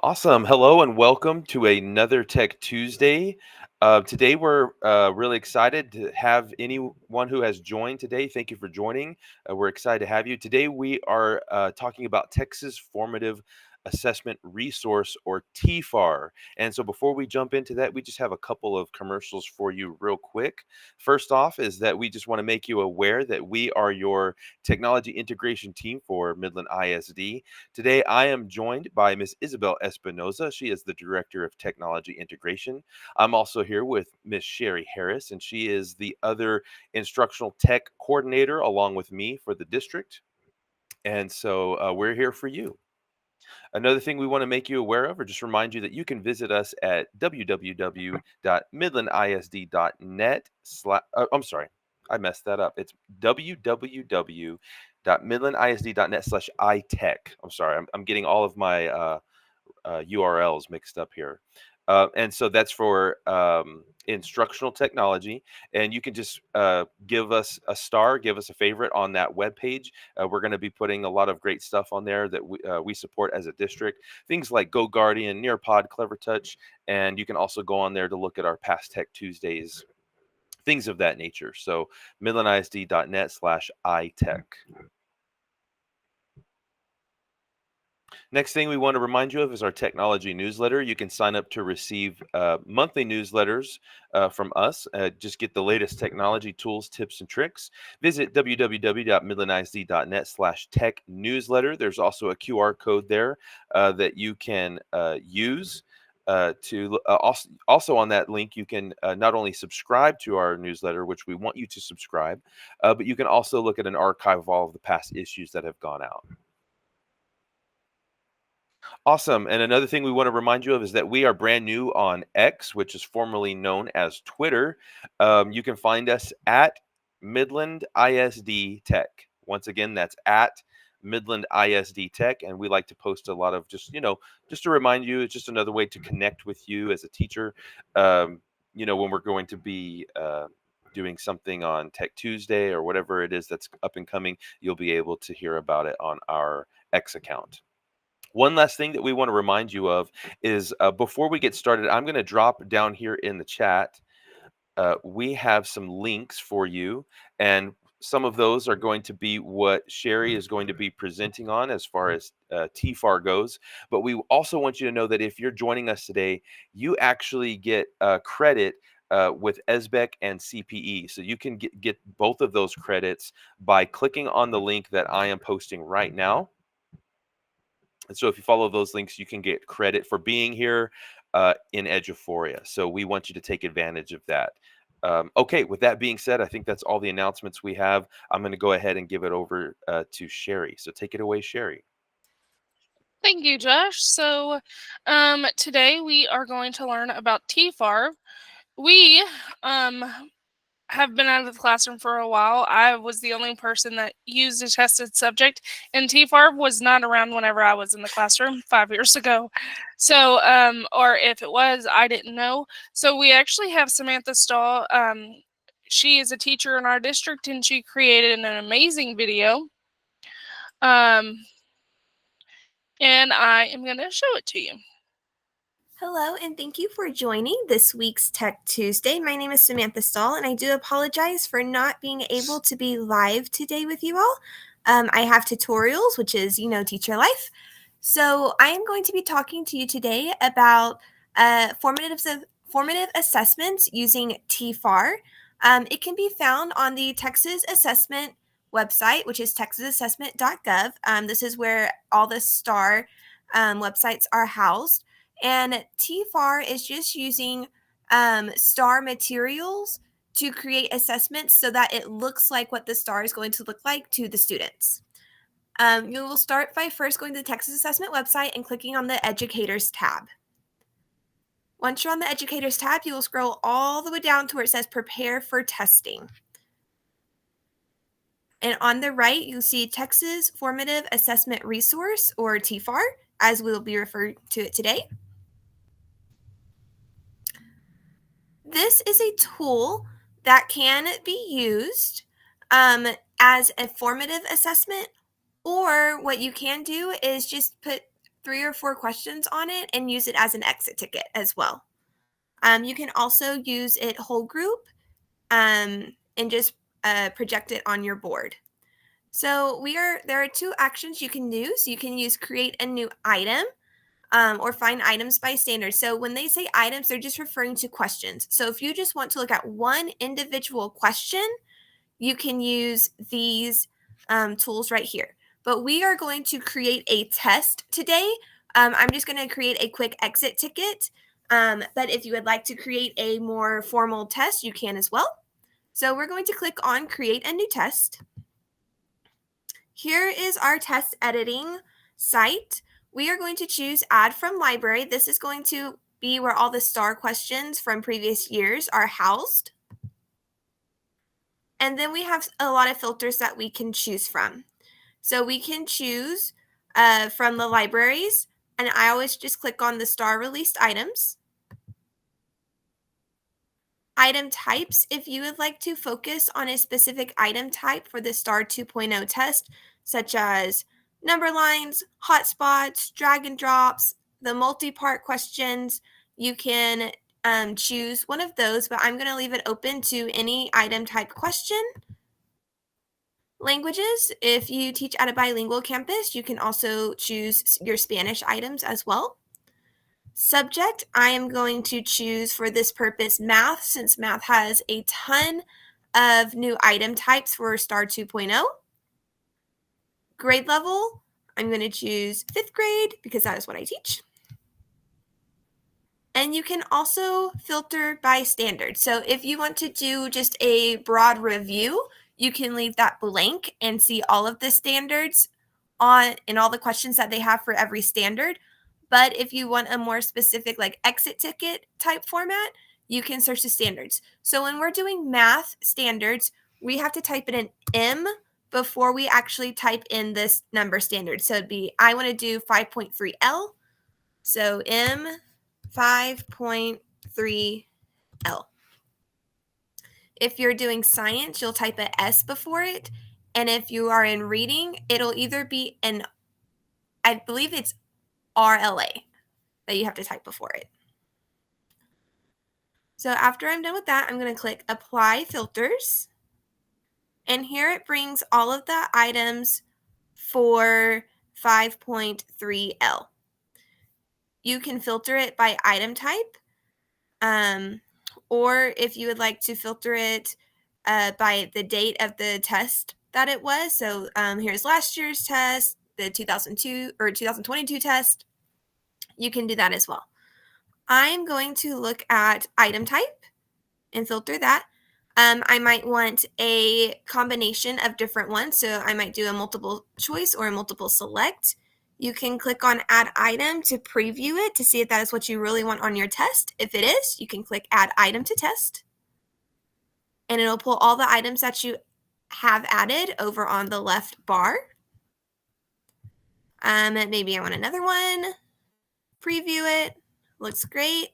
Awesome. Hello and welcome to another Tech Tuesday. Today we're really excited to have anyone who has joined today. Thank you for joining. We're excited to have you. Today we are talking about Texas Formative Assessment Resource, or TFAR. And so before we jump into that, we just have a couple of commercials for you real quick. First off is that we just want to make you aware that we are your technology integration team for Midland ISD. Today, I am joined by Miss Isabel Espinoza. She is the Director of Technology Integration. I'm also here with Miss Sherry Harris, and she is the other Instructional Tech Coordinator along with me for the district. And so we're here for you. Another thing we want to make you aware of, or just remind you that you can visit us at www.midlandisd.net. I'm sorry, I messed that up. It's www.midlandisd.net/itech. I'm sorry, I'm getting all of my URLs mixed up here. And so that's for instructional technology. And you can just give us a star, give us a favorite on that webpage. We're going to be putting a lot of great stuff on there that we support as a district. Things like Go Guardian, Nearpod, Clever Touch. And you can also go on there to look at our past Tech Tuesdays, things of that nature. So midlandisd.net/itech. Next thing we want to remind you of is our technology newsletter. You can sign up to receive monthly newsletters from us. Just get the latest technology tools, tips, and tricks. Visit www.midlandisd.net/tech newsletter. There's also a QR code there that you can use. Also on that link, you can not only subscribe to our newsletter, which we want you to subscribe, but you can also look at an archive of all of the past issues that have gone out. Awesome. And another thing we want to remind you of is that we are brand new on X, which is formerly known as Twitter. You can find us at Midland ISD Tech. Once again, that's at Midland ISD Tech. And we like to post a lot of just to remind you, it's just another way to connect with you as a teacher. When we're going to be doing something on Tech Tuesday or whatever it is that's up and coming, you'll be able to hear about it on our X account. One last thing that we want to remind you of is before we get started, I'm going to drop down here in the chat. We have some links for you, and some of those are going to be what Sherry is going to be presenting on as far as TFAR goes. But we also want you to know that if you're joining us today, you actually get credit with SBEC and CPE. So you can get both of those credits by clicking on the link that I am posting right now. And so if you follow those links, you can get credit for being here in Eduphoria. So we want you to take advantage of that. Okay, with that being said, I think that's all the announcements we have. I'm going to go ahead and give it over to Sherry. So take it away, Sherry. Thank you, Josh. So today we are going to learn about TFAR. We have been out of the classroom for a while. I was the only person that used a tested subject, and TFAR was not around whenever I was in the classroom 5 years ago. So, or if it was, I didn't know. So we actually have Samantha Stahl. She is a teacher in our district, and she created an amazing video. And I am going to show it to you. Hello, and thank you for joining this week's Tech Tuesday. My name is Samantha Stahl, and I do apologize for not being able to be live today with you all. I have tutorials, which is, teacher life. So I am going to be talking to you today about formative assessments using TFAR. It can be found on the Texas Assessment website, which is texasassessment.gov. This is where all the STAR websites are housed. And TFAR is just using STAR materials to create assessments so that it looks like what the STAR is going to look like to the students. You will start by first going to the Texas Assessment website and clicking on the Educators tab. Once you're on the Educators tab, you will scroll all the way down to where it says Prepare for Testing. And on the right, you'll see Texas Formative Assessment Resource, or TFAR, as we'll be referring to it today. This is a tool that can be used as a formative assessment, or what you can do is just put 3 or 4 questions on it and use it as an exit ticket as well. You can also use it whole group and just project it on your board. So there are 2 actions you can use. You can use create a new item or find items by standard. So when they say items, they're just referring to questions. So if you just want to look at one individual question, you can use these tools right here. But we are going to create a test today. I'm just going to create a quick exit ticket. But if you would like to create a more formal test, you can as well. So we're going to click on create a new test. Here is our test editing site. We are going to choose add from library. This is going to be where all the STAR questions from previous years are housed. And then we have a lot of filters that we can choose from. So we can choose from the libraries, and I always just click on the STAR released items. Item types, if you would like to focus on a specific item type for the STAR 2.0 test, such as number lines, hotspots, drag and drops, the multi-part questions, you can choose one of those, but I'm going to leave it open to any item type question. Languages, if you teach at a bilingual campus, you can also choose your Spanish items as well. Subject, I am going to choose for this purpose math, since math has a ton of new item types for STAR 2.0. Grade level, I'm going to choose 5th grade because that is what I teach. And you can also filter by standard. So if you want to do just a broad review, you can leave that blank and see all of the standards and all the questions that they have for every standard. But if you want a more specific like exit ticket type format, you can search the standards. So when we're doing math standards, we have to type in an M before we actually type in this number standard. So it'd be, I want to do 5.3L. So M 5.3L. If you're doing science, you'll type an S before it. And if you are in reading, it'll either be I believe it's RLA that you have to type before it. So after I'm done with that, I'm going to click Apply Filters. And here it brings all of the items for 5.3L. You can filter it by item type, or if you would like to filter it by the date of the test that it was. So here's last year's test, the 2022 test. You can do that as well. I'm going to look at item type and filter that. I might want a combination of different ones. So I might do a multiple choice or a multiple select. You can click on add item to preview it to see if that is what you really want on your test. If it is, you can click add item to test. And it'll pull all the items that you have added over on the left bar. Maybe I want another one. Preview it. Looks great.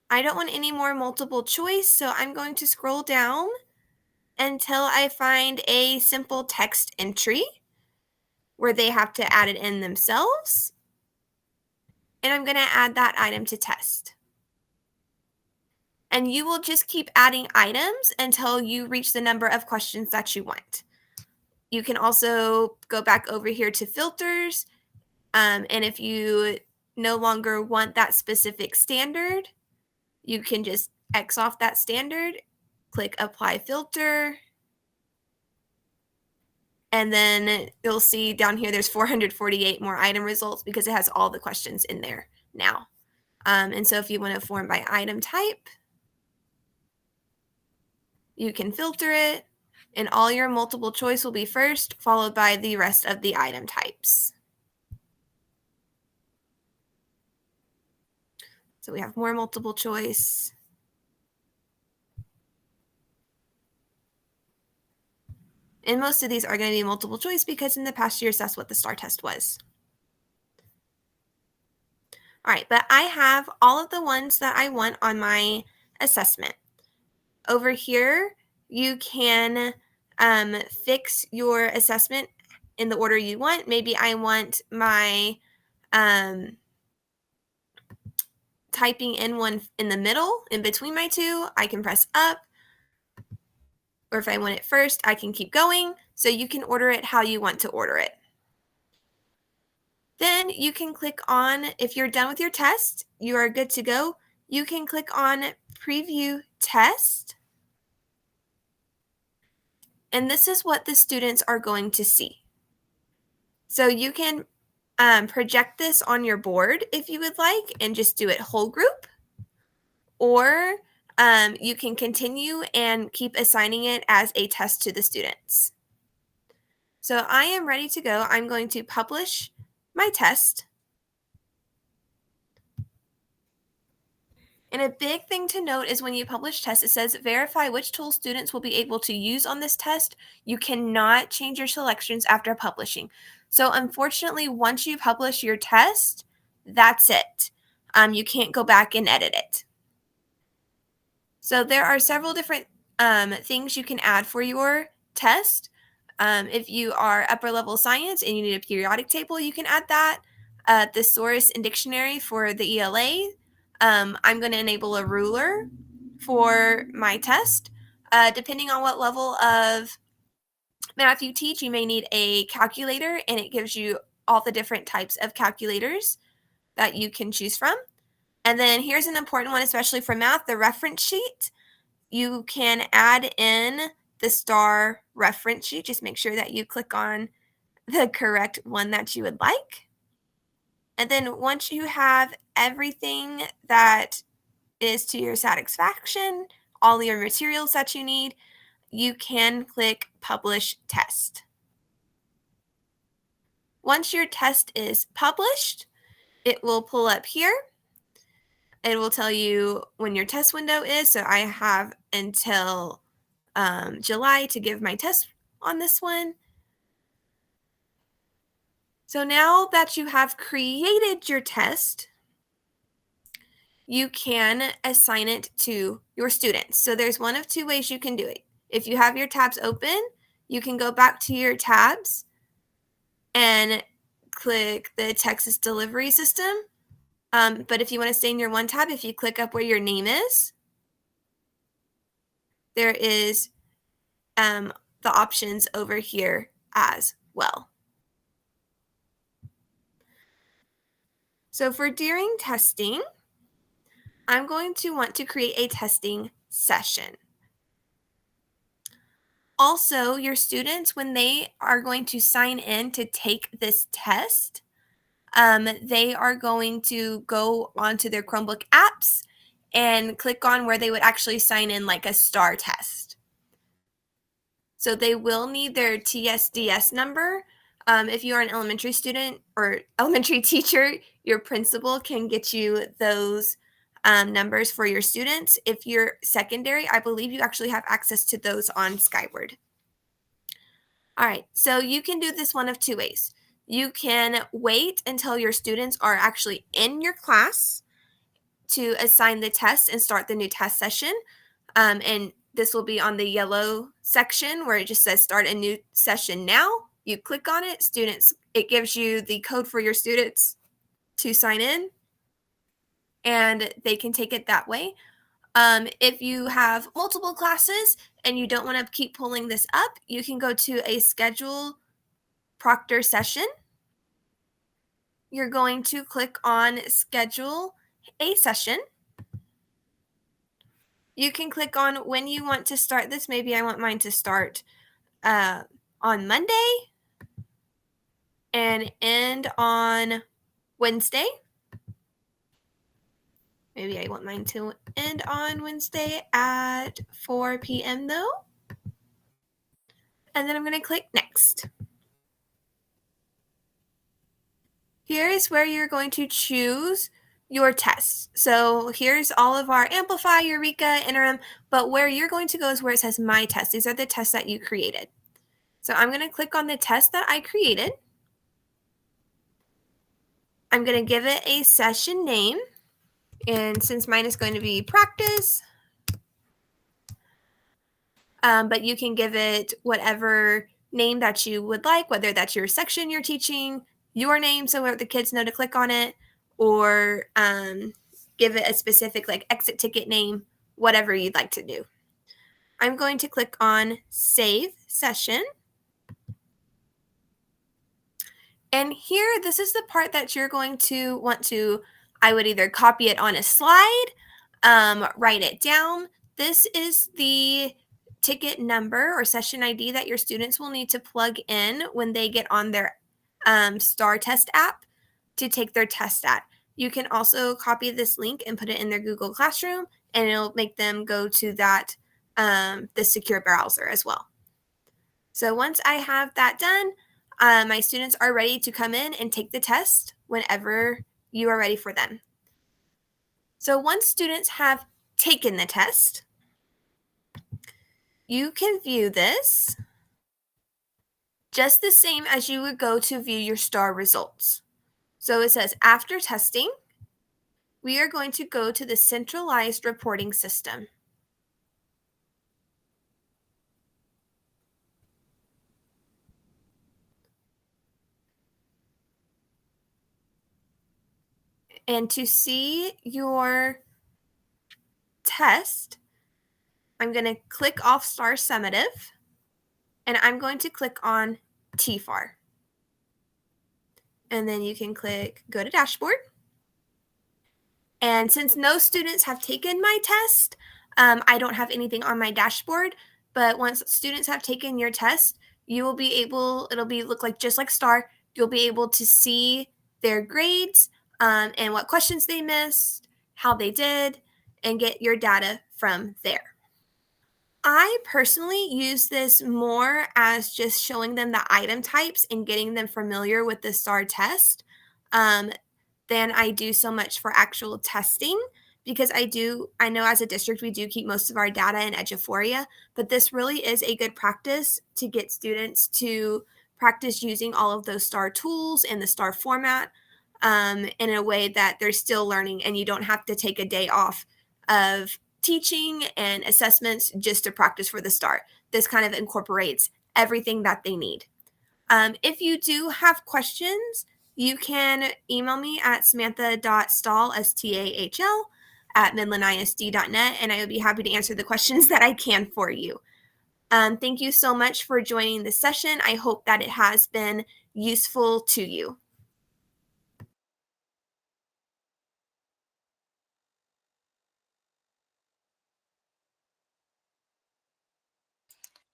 I don't want any more multiple choice, so I'm going to scroll down until I find a simple text entry where they have to add it in themselves. And I'm going to add that item to test. And you will just keep adding items until you reach the number of questions that you want. You can also go back over here to filters. And if you no longer want that specific standard, you can just X off that standard, click Apply Filter, and then you'll see down here there's 448 more item results because it has all the questions in there now. And so if you want to form by item type, you can filter it, and all your multiple choice will be first, followed by the rest of the item types. So we have more multiple choice. And most of these are going to be multiple choice because in the past years, that's what the STAR test was. All right, but I have all of the ones that I want on my assessment. Over here, you can fix your assessment in the order you want. Maybe I want my typing in one in the middle, in between my two, I can press up. Or if I want it first, I can keep going. So you can order it how you want to order it. Then you can click on, if you're done with your test, you are good to go. You can click on Preview Test. And this is what the students are going to see. So you can project this on your board if you would like and just do it whole group. Or you can continue and keep assigning it as a test to the students. So I am ready to go. I'm going to publish my test. And a big thing to note is when you publish tests, it says verify which tool students will be able to use on this test. You cannot change your selections after publishing. So unfortunately, once you publish your test, that's it. You can't go back and edit it. So there are several different things you can add for your test. If you are upper level science and you need a periodic table, you can add that. Thesaurus and dictionary for the ELA. I'm going to enable a ruler for my test. Depending on what level of math you teach, you may need a calculator, and it gives you all the different types of calculators that you can choose from. And then here's an important one, especially for math, the reference sheet. You can add in the STAR reference sheet. Just make sure that you click on the correct one that you would like. And then once you have everything that is to your satisfaction, all your materials that you need, you can click Publish Test. Once your test is published, it will pull up here. It will tell you when your test window is. So I have until July to give my test on this one. So now that you have created your test, you can assign it to your students. So there's one of two ways you can do it. If you have your tabs open, you can go back to your tabs and click the Texas delivery system. But if you want to stay in your one tab, if you click up where your name is, there is the options over here as well. So for during testing, I'm going to want to create a testing session. Also, your students, when they are going to sign in to take this test, they are going to go onto their Chromebook apps and click on where they would actually sign in like a STAR test. So they will need their TSDS number. If you are an elementary student or elementary teacher, your principal can get you those numbers for your students. If you're secondary, I believe you actually have access to those on Skyward. All right, so you can do this one of two ways. You can wait until your students are actually in your class to assign the test and start the new test session. And this will be on the yellow section where it just says start a new session now. You click on it, students, it gives you the code for your students to sign in, and they can take it that way. If you have multiple classes and you don't want to keep pulling this up, you can go to a schedule proctor session. You're going to click on schedule a session. You can click on when you want to start this. Maybe I want mine to start on Monday and end on Wednesday. Maybe I want mine to end on Wednesday at 4 p.m. though. And then I'm going to click Next. Here is where you're going to choose your tests. So here's all of our Amplify, Eureka, Interim, but where you're going to go is where it says My Test. These are the tests that you created. So I'm going to click on the test that I created. I'm going to give it a session name. And since mine is going to be practice, but you can give it whatever name that you would like, whether that's your section you're teaching, your name so the kids know to click on it, or give it a specific like exit ticket name, whatever you'd like to do. I'm going to click on Save Session. And here, this is the part that you're going to want to, I would either copy it on a slide, write it down. This is the ticket number or session ID that your students will need to plug in when they get on their STAR test app to take their test at. You can also copy this link and put it in their Google Classroom, and it'll make them go to that the secure browser as well. So once I have that done, my students are ready to come in and take the test whenever you are ready for them. So once students have taken the test, you can view this just the same as you would go to view your STAR results. So it says, after testing, we are going to go to the centralized reporting system. And to see your test, I'm going to click off STAR Summative, and I'm going to click on Tfar. And then you can click Go to Dashboard. And since no students have taken my test, I don't have anything on my dashboard. But once students have taken your test, you will be able, look like just like STAR, you'll be able to see their grades and what questions they missed, how they did, and get your data from there. I personally use this more as just showing them the item types and getting them familiar with the STAR test than I do so much for actual testing, because I know as a district we do keep most of our data in Eduphoria, but this really is a good practice to get students to practice using all of those STAR tools and the STAR format in a way that they're still learning, and you don't have to take a day off of teaching and assessments just to practice for the STAR. This kind of incorporates everything that they need. If you do have questions, you can email me at samantha.stahl, S-T-A-H-L, at midlandisd.net, and I would be happy to answer the questions that I can for you. Thank you so much for joining this session. I hope that it has been useful to you.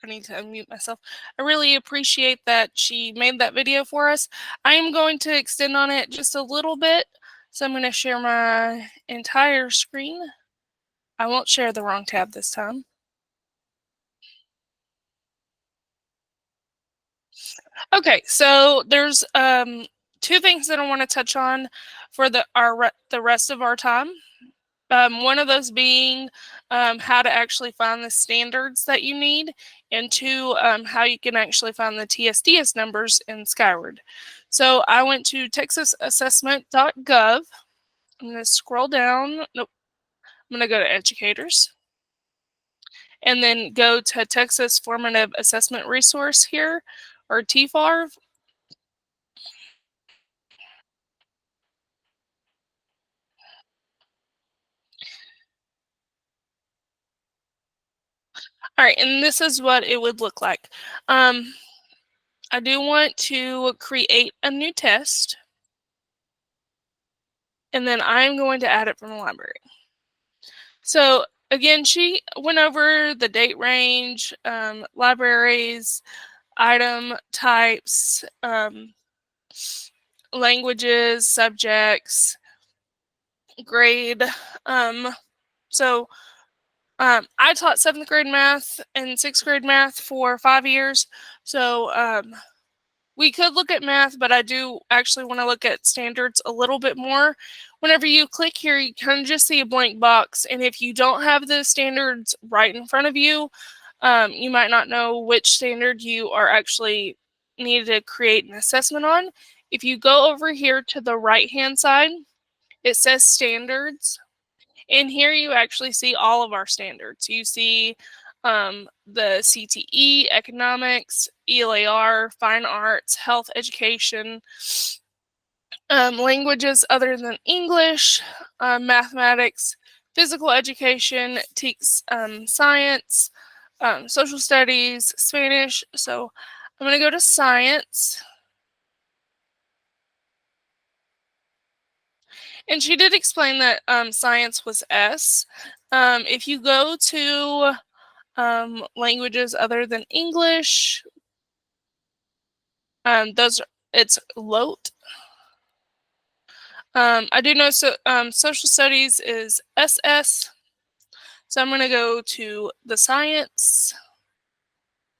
I need to unmute myself. I really appreciate that she made that video for us. I am going to extend on it just a little bit. So I'm going to share my entire screen. I won't share the wrong tab this time. Okay, so there's two things that I want to touch on for the rest of our time. One of those being how to actually find the standards that you need, and two, how you can actually find the TSDS numbers in Skyward. So I went to texasassessment.gov. I'm going to scroll down. Nope. I'm going to go to Educators. And then go to Texas Formative Assessment Resource here, or Tfar. All right, and this is what it would look like. I do want to create a new test, and then I'm going to add it from the library. So again, she went over the date range, libraries, item types, languages, subjects, grade. I taught 7th grade math and 6th grade math for 5 years. So we could look at math, but I do actually want to look at standards a little bit more. Whenever you click here, you kind of just see a blank box. And if you don't have the standards right in front of you, you might not know which standard you are actually needed to create an assessment on. If you go over here to the right-hand side, it says standards. And here you actually see all of our standards. You see the CTE, economics, ELAR, fine arts, health education, languages other than English, mathematics, physical education, science, social studies, Spanish. So I'm going to go to science. And she did explain that science was S. If you go to languages other than English, it's LOT. I do know social studies is SS. So I'm going to go to the science.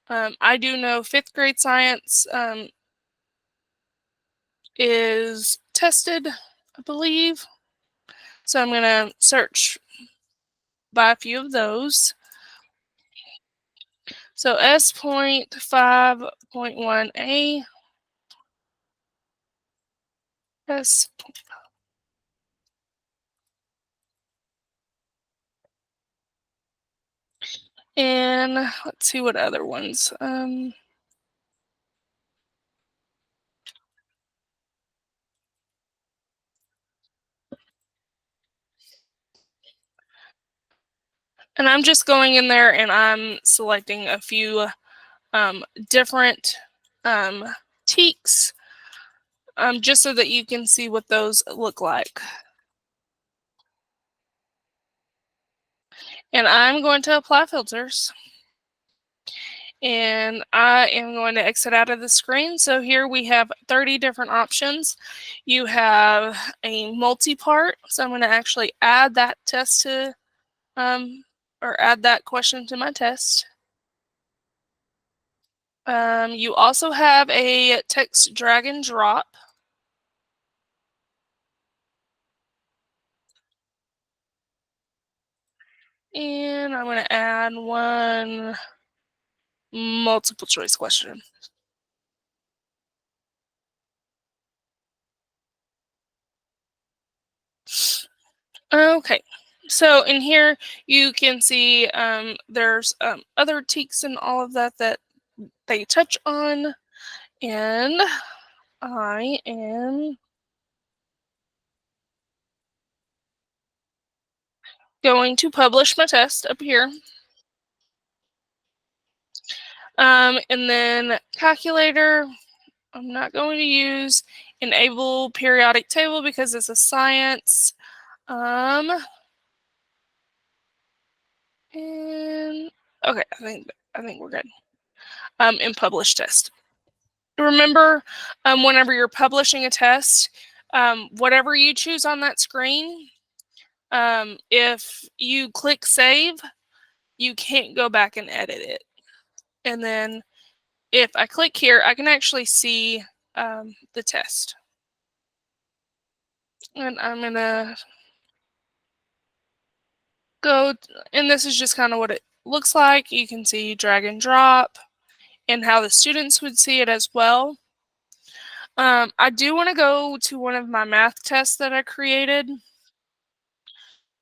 I do know 5th grade science is tested, I believe. So I'm going to search by a few of those. So S.5.1a, S. And let's see what other ones. And I'm just going in there and I'm selecting a few different teaks just so that you can see what those look like. And I'm going to apply filters. And I am going to exit out of the screen. So here we have 30 different options. You have a multi-part. So I'm going to actually add that test to, or add that question to my test. You also have a text drag and drop. And I'm going to add one multiple choice question. Okay, so in here you can see there's other teaks and all of that that they touch on, and I am going to publish my test up here. And then calculator, I'm not going to use enable periodic table because it's a science. And okay, I think we're good. And publish test. Remember, whenever you're publishing a test, whatever you choose on that screen, if you click save, you can't go back and edit it. And then if I click here, I can actually see the test. And I'm going to go, and this is just kind of what it looks like. You can see drag and drop and how the students would see it as well. I do want to go to one of my math tests that I created.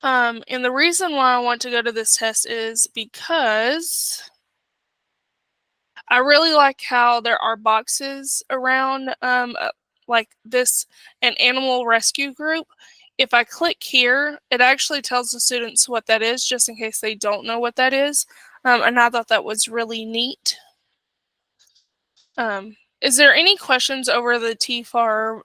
And the reason why I want to go to this test is because I really like how there are boxes around like this, an animal rescue group. If I click here, it actually tells the students what that is, just in case they don't know what that is. And I thought that was really neat. Is there any questions over the Tfar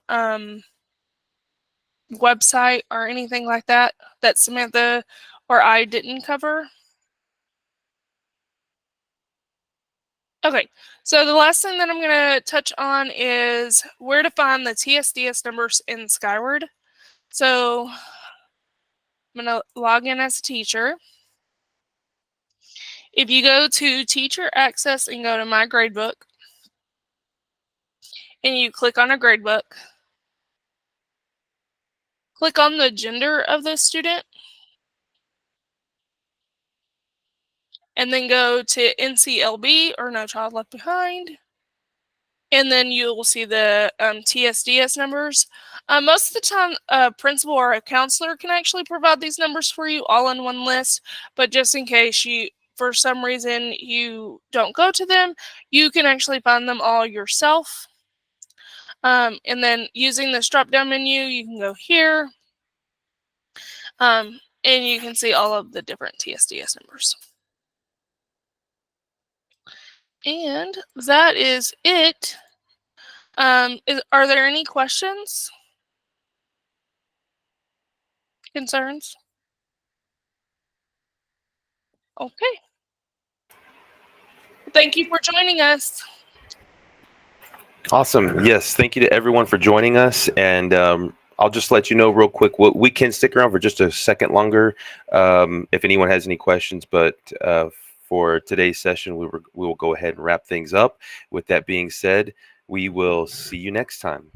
website or anything like that that Samantha or I didn't cover? Okay, so the last thing that I'm going to touch on is where to find the TSDS numbers in Skyward. So I'm going to log in as a teacher. If you go to Teacher Access and go to My Gradebook, and you click on a gradebook, click on the gender of the student, and then go to NCLB or No Child Left Behind. And then you will see the TSDS numbers. Most of the time, a principal or a counselor can actually provide these numbers for you all in one list. But just in case, for some reason you don't go to them, you can actually find them all yourself. And then using this drop-down menu, you can go here, and you can see all of the different TSDS numbers. And that is it. Are there any questions? Concerns? Okay. Thank you for joining us. Awesome. Yes. Thank you to everyone for joining us. And I'll just let you know real quick, we can stick around for just a second longer if anyone has any questions. But for today's session, we will go ahead and wrap things up. With that being said, we will see you next time.